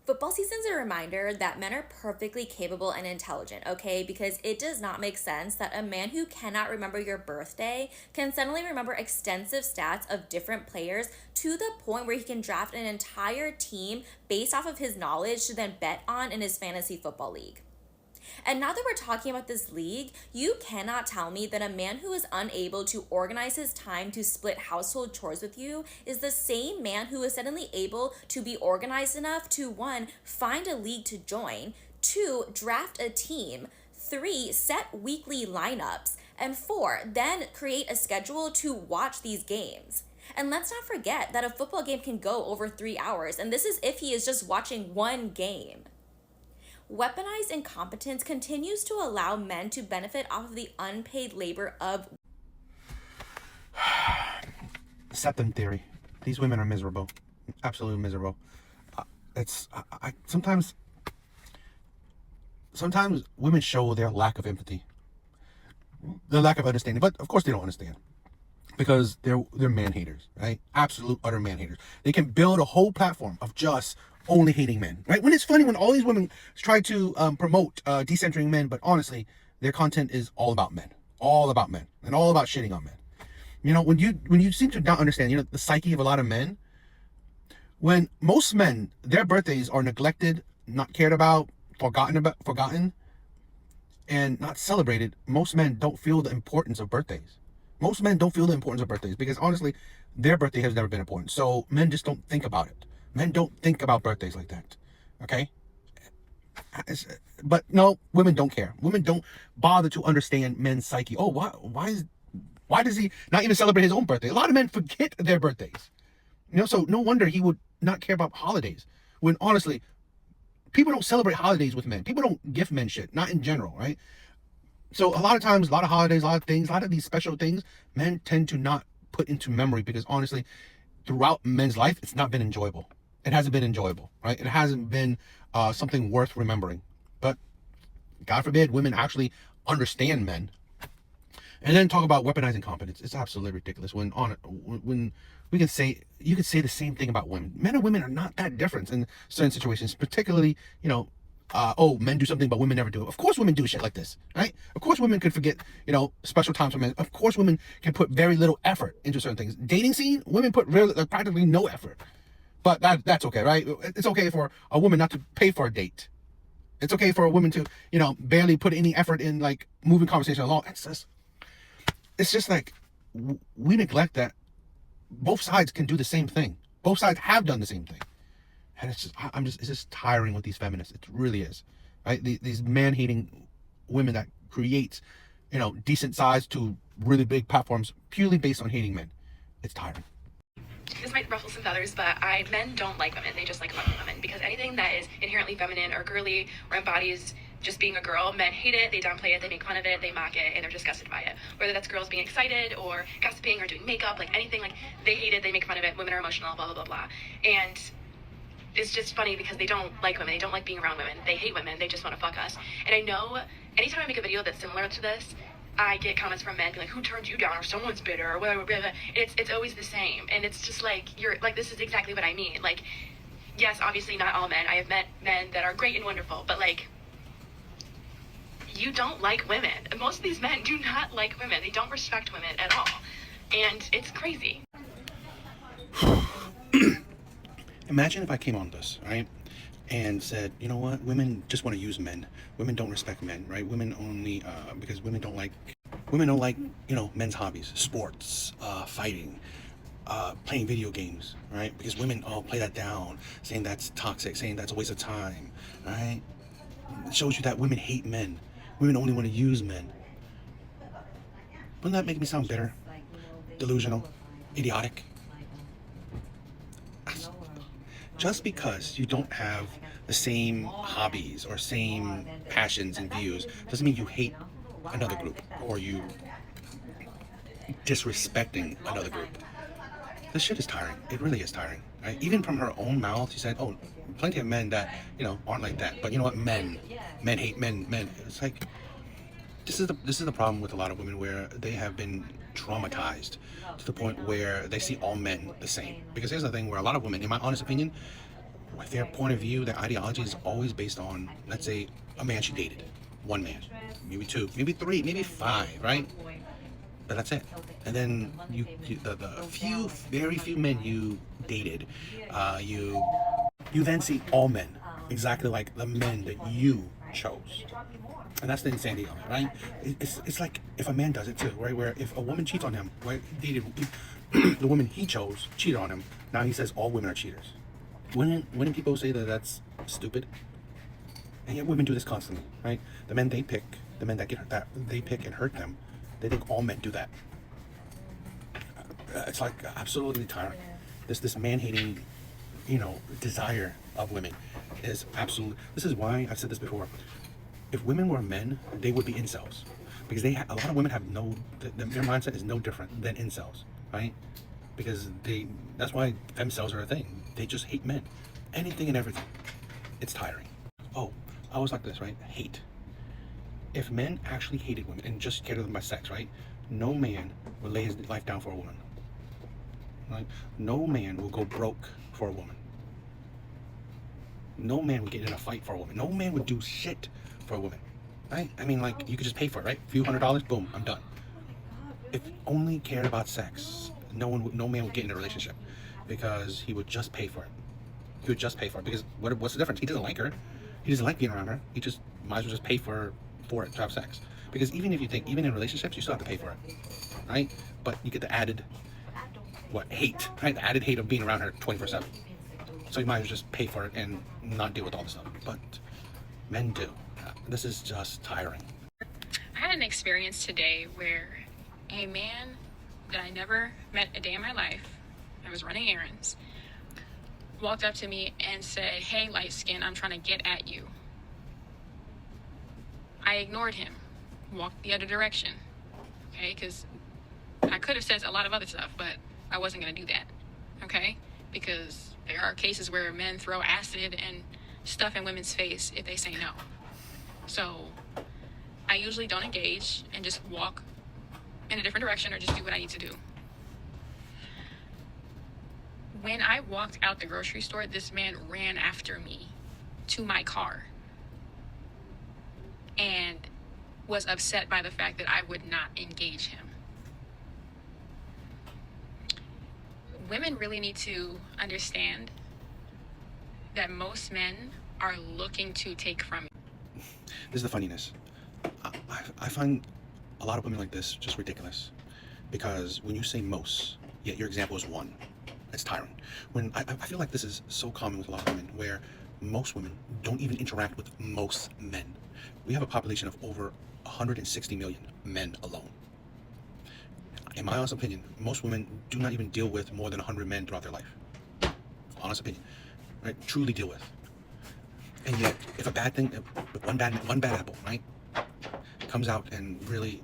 Football season's a reminder that men are perfectly capable and intelligent, okay? Because it does not make sense that a man who cannot remember your birthday can suddenly remember extensive stats of different players to the point where he can draft an entire team based off of his knowledge to then bet on in his fantasy football league. And now that we're talking about this league, you cannot tell me that a man who is unable to organize his time to split household chores with you is the same man who is suddenly able to be organized enough to one, find a league to join, two, draft a team, three, set weekly lineups, and four, then create a schedule to watch these games. And let's not forget that a football game can go over 3 hours, and this is if he is just watching one game. Weaponized incompetence continues to allow men to benefit off of the unpaid labor of Septum theory. These women are miserable, absolutely miserable. It's I sometimes women show their lack of empathy, their lack of understanding. But of course they don't understand because they're man haters, right? Absolute utter man haters. They can build a whole platform of just only hating men, right? When it's funny when all these women try to promote decentering men, but honestly, their content is all about men, and all about shitting on men. You know, when you seem to not understand, you know, the psyche of a lot of men. When most men, their birthdays are neglected, not cared about, forgotten, and not celebrated. Most men don't feel the importance of birthdays. Most men don't feel the importance of birthdays because honestly, their birthday has never been important. So men just don't think about it. Men don't think about birthdays like that. Okay? But no, women don't care. Women don't bother to understand men's psyche. Oh, why does he not even celebrate his own birthday? A lot of men forget their birthdays. You know, so no wonder he would not care about holidays. When honestly, people don't celebrate holidays with men. People don't gift men shit, not in general, right? So a lot of times, a lot of holidays, a lot of things, a lot of these special things, men tend to not put into memory because honestly, throughout men's life, it's not been enjoyable. It hasn't been enjoyable, right? It hasn't been something worth remembering. But God forbid women actually understand men. And then talk about weaponizing competence. It's absolutely ridiculous when we can say, you could say the same thing about women. Men and women are not that different in certain situations, particularly, you know, men do something but women never do it. Of course women do shit like this, right? Of course women could forget, you know, special times for men. Of course women can put very little effort into certain things. Dating scene, women put practically no effort. But that's okay, right? It's okay for a woman not to pay for a date. It's okay for a woman to, you know, barely put any effort in like moving conversation along. It's just like we neglect that both sides can do the same thing. Both sides have done the same thing. And it's just tiring with these feminists. It really is, right? These man-hating women that create, you know, decent size to really big platforms purely based on hating men. It's tiring. This might ruffle some feathers, but men don't like women. They just like ugly women because anything that is inherently feminine or girly or embodies just being a girl, men hate it, they downplay it, they make fun of it, they mock it, and they're disgusted by it. Whether that's girls being excited or gossiping or doing makeup, like anything, like they hate it, they make fun of it, women are emotional, blah, blah, blah, blah. And it's just funny because they don't like women, they don't like being around women, they hate women, they just want to fuck us. And I know anytime I make a video that's similar to this, I get comments from men being like, who turned you down, or someone's bitter, or whatever, whatever. It's always the same. And it's just like, you're like, this is exactly what I mean. Like, yes, obviously not all men. I have met men that are great and wonderful, but like, you don't like women. Most of these men do not like women. They don't respect women at all. And it's crazy. Imagine if I came on this, right? And said, you know what, women just want to use men. Women don't respect men, right? Women only, because women don't like, you know, men's hobbies, sports, fighting, playing video games, right? Because women all play that down, saying that's toxic, saying that's a waste of time, right? It shows you that women hate men. Women only want to use men. Wouldn't that make me sound bitter, delusional, idiotic? Just because you don't have the same hobbies or same passions and views doesn't mean you hate another group or you disrespecting another group. This shit is tiring. It really is tiring. Right? Even from her own mouth, she said, oh, plenty of men that, you know, aren't like that. But you know what? Men hate men. It's like, this is the problem with a lot of women where they have been traumatized to the point where they see all men the same. Because here's the thing where a lot of women, in my honest opinion, with their point of view, their ideology is always based on, let's say, a man she dated, one man, maybe two, maybe three, maybe five, right? But that's it. And then the few, very few men you dated, you then see all men exactly like the men that you chose. And that's the insanity of it, right? It's like if a man does it too, right? Where if a woman cheats on him, right? The woman he chose cheated on him. Now he says all women are cheaters. Wouldn't people say that that's stupid? And yet women do this constantly, right? The men they pick, the men that they pick and hurt them, they think all men do that. It's like absolutely tiring. This man-hating, desire of women is absolutely. This is why I've said this before. If women were men, they would be incels, because a lot of women have their mindset is no different than incels, right? Because that's why femcells are a thing. They just hate men, anything and everything. It's tiring. Oh, I was like this, right? Hate. If men actually hated women and just cared them by sex, right? No man would lay his life down for a woman, right? No man will go broke for a woman. No man would get in a fight for a woman. No man would do shit for a woman, right? I mean, like, you could just pay for it, right? A few $100s, boom, I'm done. If only cared about sex, no man would get in a relationship, because he would just pay for it. He would just pay for it, because what's the difference? He doesn't like her. He doesn't like being around her. He just might as well just pay for it to have sex. Because even in relationships, you still have to pay for it, right? But you get the added, hate, right? The added hate of being around her 24/7. So you might as well just pay for it and not deal with all the stuff. But men do. This is just tiring. I had an experience today where a man that I never met a day in my life, I was running errands, walked up to me and said, "Hey, light skin, I'm trying to get at you." I ignored him, walked the other direction, okay? Because I could have said a lot of other stuff, but I wasn't going to do that, okay? Because there are cases where men throw acid and stuff in women's face if they say no. So I usually don't engage and just walk in a different direction or just do what I need to do. When I walked out the grocery store, this man ran after me to my car and was upset by the fact that I would not engage him. Women really need to understand that most men are looking to take from you. This is the funniness. I find a lot of women like this just ridiculous, because when you say most, yet your example is one, it's tiring. When I feel like this is so common with a lot of women, where most women don't even interact with most men. We have a population of over 160 million men alone. In my honest opinion, most women do not even deal with more than 100 men throughout their life. Honest opinion, right? Truly deal with. And yet, if a bad thing, one bad apple, right, comes out and really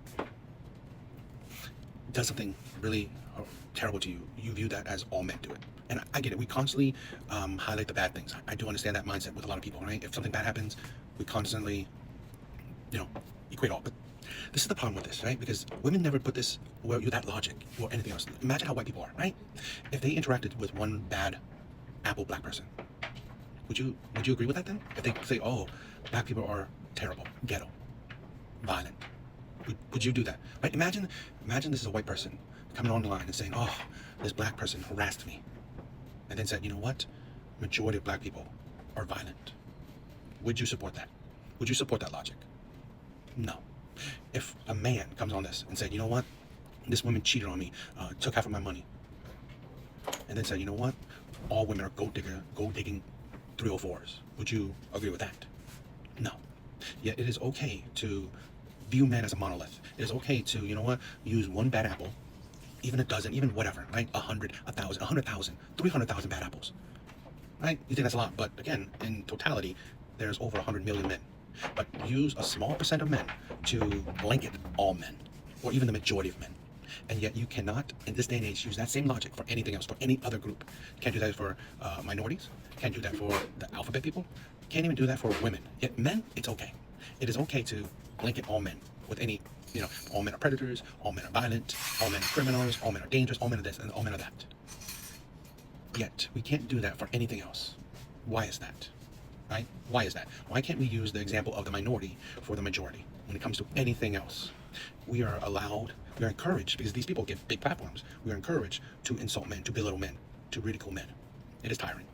does something really terrible to you, you view that as all men do it. And I get it. We constantly highlight the bad things. I do understand that mindset with a lot of people, right? If something bad happens, we constantly, equate all. But this is the problem with this, right? Because women never put this where you that logic or anything else. Imagine how white people are, right? If they interacted with one bad apple black person, would you agree with that then? If they say, "Oh, black people are terrible, ghetto, violent," would you do that? Right? Imagine this is a white person coming on the line and saying, "Oh, this black person harassed me," and then said, "You know what? Majority of black people are violent." Would you support that? Would you support that logic? No. If a man comes on this and said, "You know what? This woman cheated on me, took half of my money," and then said, "You know what? All women are gold digging 304s." Would you agree with that? No. Yet it is okay to view men as a monolith. It is okay to, use one bad apple, even a dozen, even whatever, right? 100, 1,000, 100,000, 300,000 bad apples, right? You think that's a lot, but again, in totality, there's over 100 million men. But use a small percent of men to blanket all men, or even the majority of men. And yet you cannot, in this day and age, use that same logic for anything else, for any other group. Can't do that for minorities. Can't do that for the alphabet people. Can't even do that for women. Yet men, it's okay. It is okay to blanket all men with any, all men are predators, all men are violent, all men are criminals, all men are dangerous, all men are this, and all men are that. Yet we can't do that for anything else. Why is that? Right? Why is that? Why can't we use the example of the minority for the majority when it comes to anything else? We are encouraged, because these people get big platforms, we are encouraged to insult men, to belittle men, to ridicule men. It is tiring.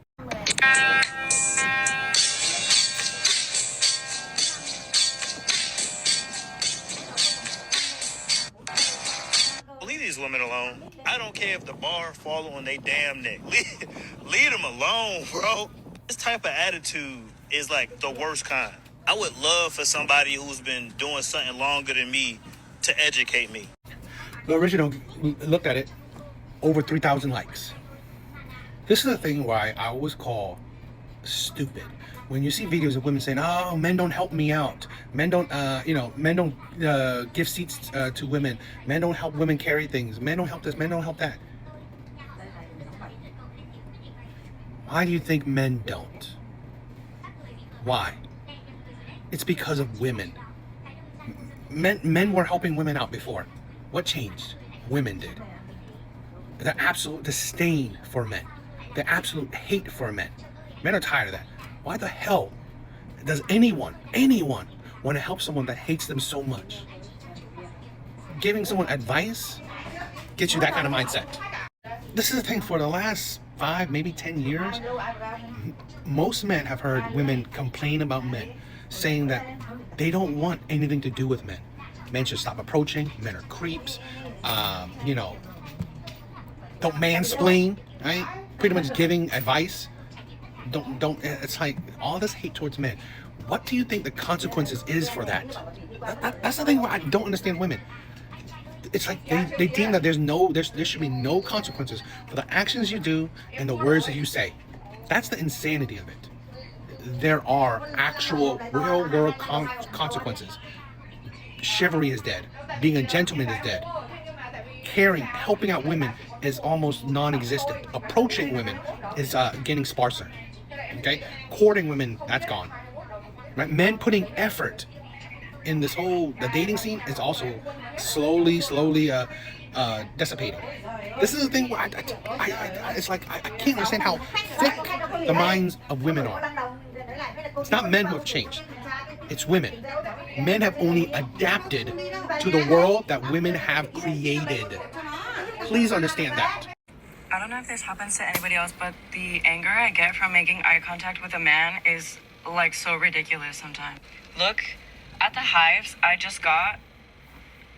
Leave these women alone. I don't care if the bar fall on they damn neck. Leave them alone, bro. This type of attitude is like the worst kind. I would love for somebody who's been doing something longer than me to educate me. The original, looked at it, over 3,000 likes. This is the thing why I always call stupid. When you see videos of women saying, "Oh, men don't help me out. Men don't, men don't give seats to women. Men don't help women carry things. Men don't help this. Men don't help that." Why do you think men don't? Why? It's because of women. Men were helping women out before. What changed? Women did. The absolute disdain for men. The absolute hate for men. Men are tired of that. Why the hell does anyone want to help someone that hates them so much? Giving someone advice gets you that kind of mindset. This is the thing, for the last 5, maybe 10 years, most men have heard women complain about men, saying that they don't want anything to do with men. Men should stop approaching, men are creeps, don't mansplain, right? Pretty much giving advice. Don't, it's like all this hate towards men. What do you think the consequences is for that? That's the thing where I don't understand women. It's like they deem that there should be no consequences for the actions you do and the words that you say. That's the insanity of it. There are actual real world consequences. Chivalry is dead. Being a gentleman is dead. Caring, helping out women is almost non-existent. Approaching women is getting sparser. Okay, courting women, that's gone. Right? Men putting effort in the dating scene is also slowly dissipating. This is the thing where it's like I can't understand how thick the minds of women are. It's not men who have changed. It's women. Men have only adapted to the world that women have created. Please understand that. I don't know if this happens to anybody else, but the anger I get from making eye contact with a man is like so ridiculous sometimes. Look at the hives I just got,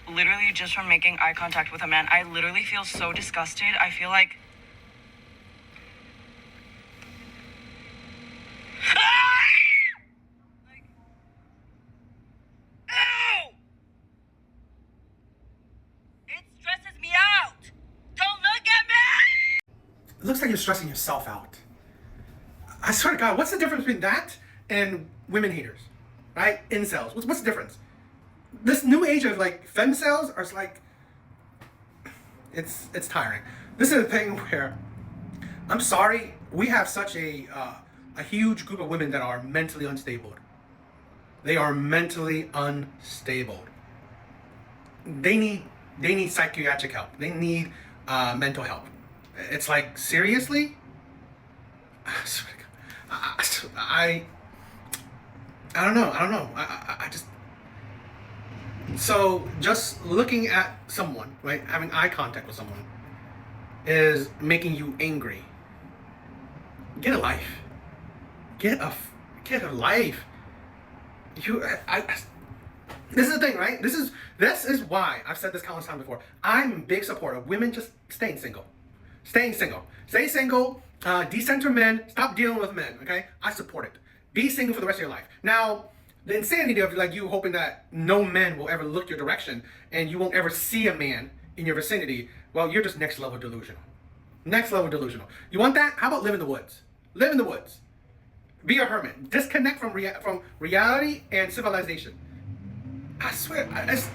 literally just from making eye contact with a man. I literally feel so disgusted. I feel like... Ow! It stresses me out. Don't look at me! It looks like you're stressing yourself out. I swear to God, what's the difference between that and women haters, right? Incels. What's the difference? This new age of like femcells are like, it's tiring. This is the thing where, I'm sorry, we have such a huge group of women that are mentally unstable. They are mentally unstable. They need psychiatric help. They need mental help. It's like, seriously? I swear to God. I don't know. I just... So just looking at someone, right, having eye contact with someone is making you angry. Get a life. Get a life. This is the thing, right? This is why I've said this countless times before. I'm a big supporter of women just staying single. Stay single, decenter men, stop dealing with men, okay? I support it. Be single for the rest of your life. Now, the insanity of like you hoping that no men will ever look your direction and you won't ever see a man in your vicinity, well, you're just next level delusional. Next level delusional. You want that? How about live in the woods? Live in the woods. Be a hermit. Disconnect from reality and civilization. I swear, this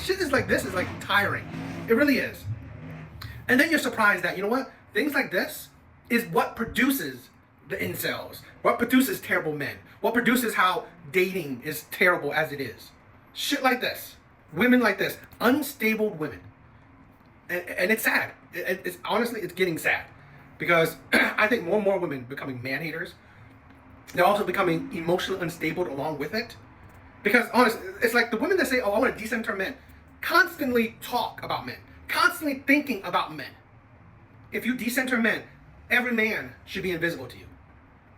shit is like tiring. It really is. And then you're surprised that, you know what? Things like this is what produces the incels. What produces terrible men. What produces how dating is terrible as it is. Shit like this. Women like this. Unstable women. And it's sad. It's honestly, it's getting sad. Because I think more and more women becoming man haters they're also becoming emotionally unstable along with it. Because honestly, it's like the women that say, "Oh, I want to decenter men," constantly talk about men, constantly thinking about men. If you decenter men, every man should be invisible to you.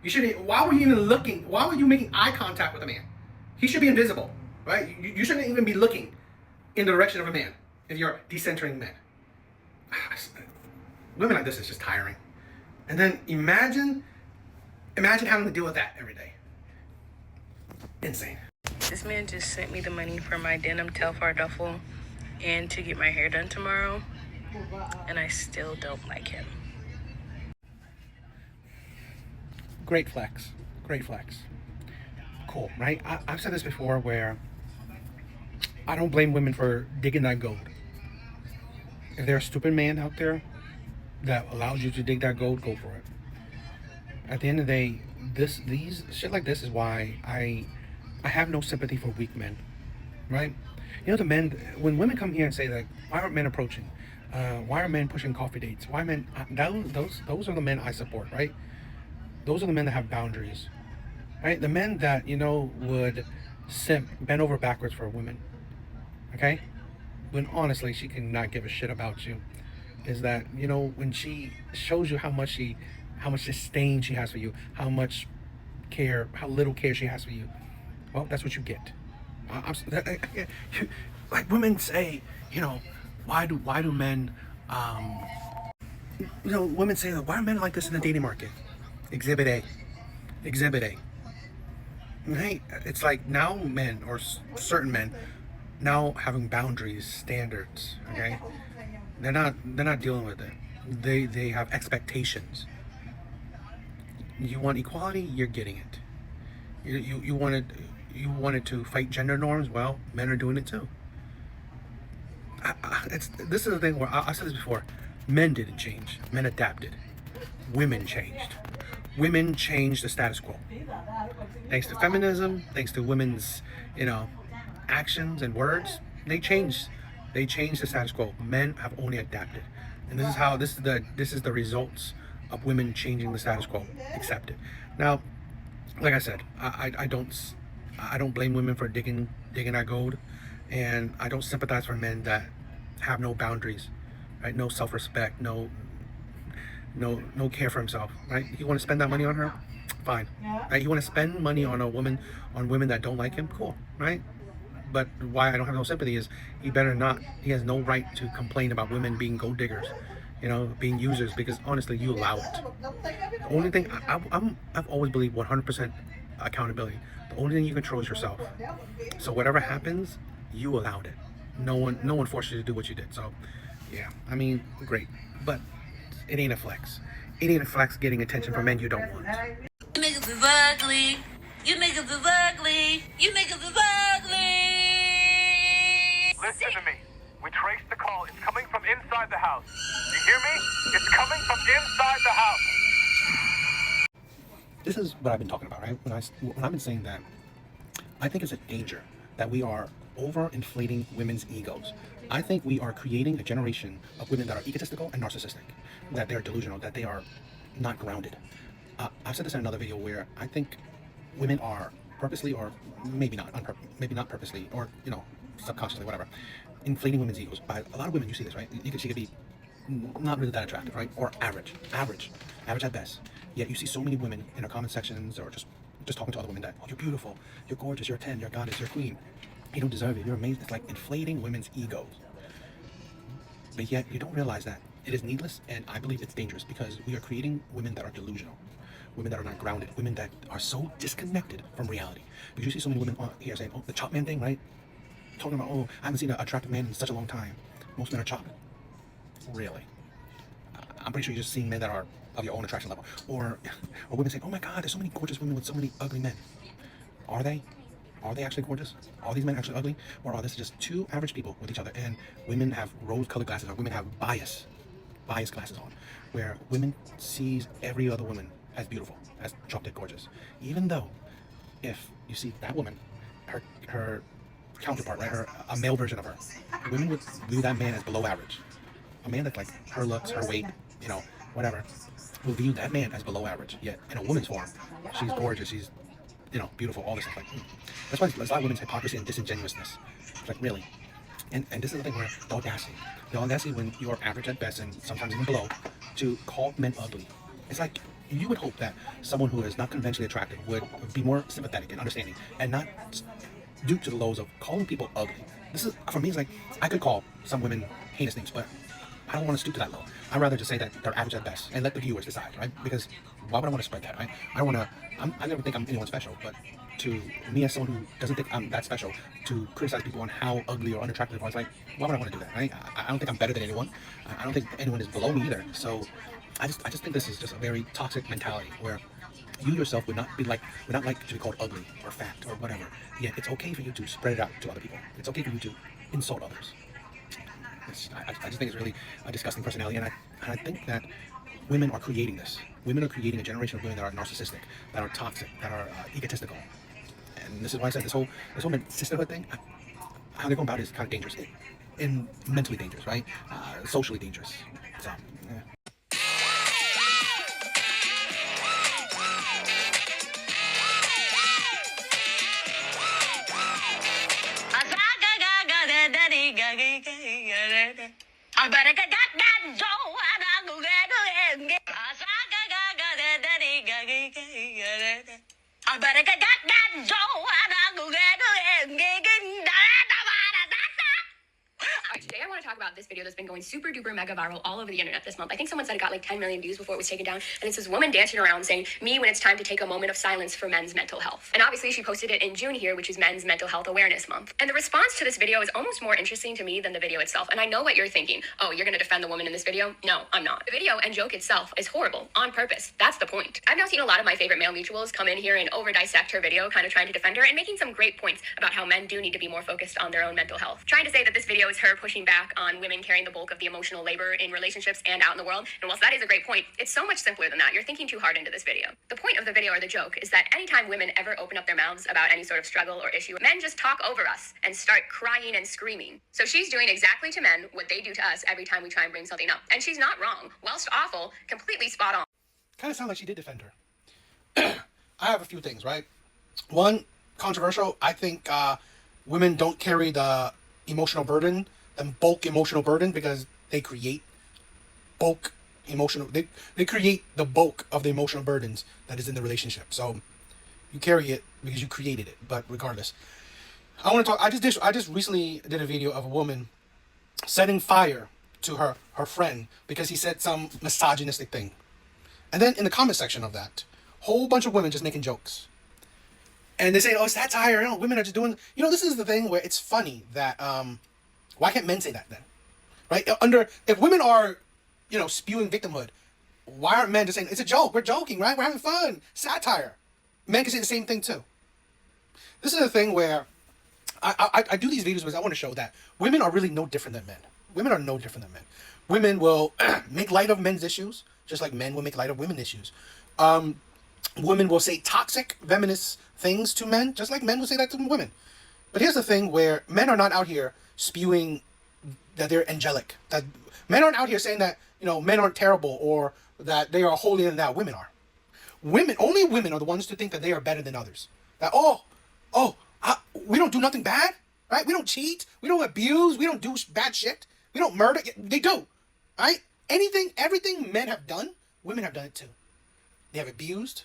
You shouldn't. Why were you even looking? Why were you making eye contact with a man? He should be invisible, right? You shouldn't even be looking in the direction of a man if you're decentering men. Women like this is just tiring. And then imagine having to deal with that every day. Insane. This man just sent me the money for my denim Telfar duffel and to get my hair done tomorrow, and I still don't like him. Great flex. Cool, right? I've said this before where I don't blame women for digging that gold. If there's a stupid man out there that allows you to dig that gold, go for it. At the end of the day, these shit like this is why I have no sympathy for weak men, right? You know, the men, when women come here and say like, why aren't men approaching? Why are men pushing coffee dates? Why men? Those are the men I support, right? Those are the men that have boundaries, right? The men that, you know, would bend over backwards for a woman, okay? When honestly she cannot give a shit about you. Is that, you know, when she shows you how much disdain she has for you, how little care she has for you, well, that's what you get. Like women say, you know, why do men, you know, women say, why are men like this in the dating market? Exhibit A. Right? It's like now men, or certain men, now having boundaries, standards, okay? They're not dealing with it. They have expectations. You want equality, you're getting it. You wanted to fight gender norms, well, men are doing it too. This is the thing where I said this before. Men didn't change. Men adapted. Women changed. Women changed the status quo. Thanks to feminism, thanks to women's, you know, actions and words, they changed the status quo. Men have only adapted. And this is the results of women changing the status quo. Accepted. Now, like I said, I don't blame women for digging that gold, and I don't sympathize for men that have no boundaries, right? No self-respect, no care for himself, right? You want to spend that money on her? Fine. Right? You want to spend money on women that don't like him? Cool, right? But why I don't have no sympathy is he has no right to complain about women being gold diggers, you know, being users, because honestly, you allow it. The only thing, I've always believed 100% accountability. The only thing you control is yourself. So whatever happens, you allowed it. No one forced you to do what you did. So, yeah, I mean, great. But it ain't a flex. It ain't a flex getting attention from men you don't want. You make us ugly. You make us ugly. You make us ugly. Listen to me. We traced the call. It's coming from inside the house. You hear me? It's coming from inside the house. This is what I've been talking about, right? When I've been saying that, I think it's a danger that we are overinflating women's egos. I think we are creating a generation of women that are egotistical and narcissistic, that they're delusional, that they are not grounded. I've said this in another video where I think women are purposely, or maybe not purposely, or, you know, subconsciously, whatever, inflating women's egos. By a lot of women, you see this, right? She could be not really that attractive, right? Or average at best. Yet you see so many women in our comment sections, or just talking to other women that, oh, you're beautiful, you're gorgeous, you're a 10, you're a goddess, you're a queen. You don't deserve it, you're amazing. It's like inflating women's egos. But yet you don't realize that it is needless, and I believe it's dangerous, because we are creating women that are delusional, women that are not grounded, women that are so disconnected from reality. Because you see so many women on here saying, oh, the chop man thing, right? Talking about, oh, I haven't seen an attractive man in such a long time. Most men are chopped. Really? I'm pretty sure you're just seeing men that are of your own attraction level. Or women saying, oh my God, there's so many gorgeous women with so many ugly men. Are they? Are they actually gorgeous? Are these men actually ugly? Or are this just two average people with each other? And women have rose-colored glasses, or women have bias glasses on, where women sees every other woman as beautiful, as drop-dead gorgeous. Even though, if you see that woman, her counterpart, right, a male version of her, women would view that man as below average. A man that's like her looks, her weight, you know, whatever, will view that man as below average. Yet in a woman's form, she's gorgeous, she's, you know, beautiful, all this stuff. Like, that's why there's a lot of women's hypocrisy and disingenuousness. It's like, really? And this is the thing where the audacity when you are average at best and sometimes even below, to call men ugly. It's like, you would hope that someone who is not conventionally attractive would be more sympathetic and understanding and not stoop to the lows of calling people ugly. This is, for me, it's like, I could call some women heinous things, but I don't want to stoop to that low. I'd rather just say that they're average at best and let the viewers decide, right? Because why would I want to spread that, right? I don't want to, I never think I'm anyone special, but to me as someone who doesn't think I'm that special, to criticize people on how ugly or unattractive they are, it's like, why would I want to do that, right? I don't think I'm better than anyone. I don't think anyone is below me either. So I just think this is just a very toxic mentality where you yourself would not like to be called ugly or fat or whatever. Yet it's okay for you to spread it out to other people. It's okay for you to insult others. I just think it's really a disgusting personality, and I think that women are creating this. Women are creating a generation of women that are narcissistic, that are toxic, that are egotistical. And this is why I said this whole sisterhood thing, how they're going about it is kind of dangerous, and mentally dangerous, right? Socially dangerous. So, yeah. I better get that Joe and I go get I better get that Joe and I go Alright, today I want to talk about this video that's been going super duper mega viral all over the internet this month. I think someone said it got like 10 million views before it was taken down, and it's this woman dancing around saying, "Me when it's time to take a moment of silence for men's mental health." And obviously she posted it in June here, which is Men's Mental Health Awareness Month. And the response to this video is almost more interesting to me than the video itself. And I know what you're thinking. Oh, you're gonna defend the woman in this video? No, I'm not. The video and joke itself is horrible, on purpose. That's the point. I've now seen a lot of my favorite male mutuals come in here and over dissect her video, kind of trying to defend her and making some great points about how men do need to be more focused on their own mental health. Trying to say that this video is her pushing back on women carrying the bulk of the emotional labor in relationships and out in the world. And whilst that is a great point, it's so much simpler than that. You're thinking too hard into this video. The point of the video or the joke is that anytime women ever open up their mouths about any sort of struggle or issue, men just talk over us and start crying and screaming. So she's doing exactly to men what they do to us every time we try and bring something up. And she's not wrong. Whilst awful, completely spot on. Kind of sound like she did defend her. I have a few things, right? One, controversial. I think women don't carry the emotional burden, the bulk emotional burden, because they create bulk emotional. They create the bulk of the emotional burdens that is in the relationship. So you carry it because you created it. But regardless, I want to talk. I just recently did a video of a woman setting fire to her friend because he said some misogynistic thing, and then in the comment section of that, whole bunch of women just making jokes. And they say, "Oh, it's satire. You know, women are just doing." You know, this is the thing where it's funny that why can't men say that then, right? If women are, you know, spewing victimhood, why aren't men just saying it's a joke? We're joking, right? We're having fun. Satire. Men can say the same thing too. This is the thing where I do these videos because I want to show that women are really no different than men. Women are no different than men. Women will make light of men's issues just like men will make light of women's issues. Women will say toxic, feminist things to men, just like men will say that to women. But here's the thing where men are not out here spewing that they're angelic. That men aren't out here saying that, you know, men aren't terrible or that they are holier than thou. Women are. Only women are the ones to think that they are better than others. That, we don't do nothing bad, right? We don't cheat. We don't abuse. We don't do bad shit. We don't murder. They do, right? Everything men have done, women have done it too. They have abused.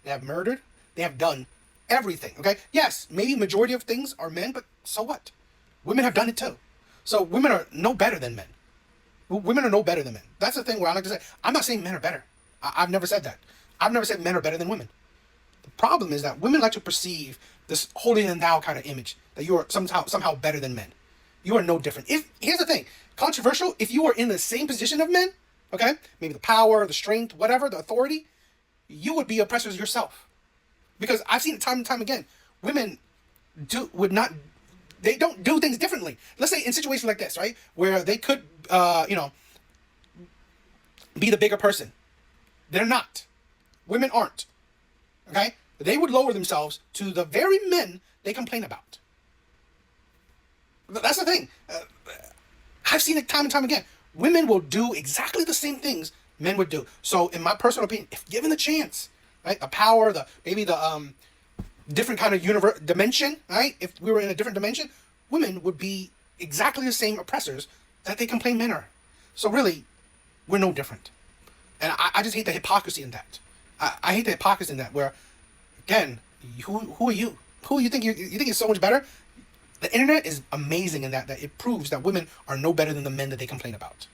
They have murdered. They have done everything, okay? Yes, maybe majority of things are men, but so what? Women have done it too. So women are no better than men. Women are no better than men. That's the thing where I like to say, I'm not saying men are better. I've never said that. I've never said men are better than women. The problem is that women like to perceive this holier than thou kind of image, that you are somehow better than men. You are no different. Here's the thing, controversial, if you are in the same position of men, okay, maybe the power, the strength, whatever, the authority, you would be oppressors yourself. Because I've seen it time and time again. Women they don't do things differently. Let's say in situations like this, right? Where they could, be the bigger person. They're not. Women aren't. Okay? They would lower themselves to the very men they complain about. That's the thing. I've seen it time and time again. Women will do exactly the same things men would do. So in my personal opinion, if given the chance, right, the power, the maybe the different kind of dimension, right? If we were in a different dimension, women would be exactly the same oppressors that they complain men are. So really, we're no different. And I just hate the hypocrisy in that. I hate the hypocrisy in that, where, again, who are you? Who you think you think you're so much better? The internet is amazing in that it proves that women are no better than the men that they complain about.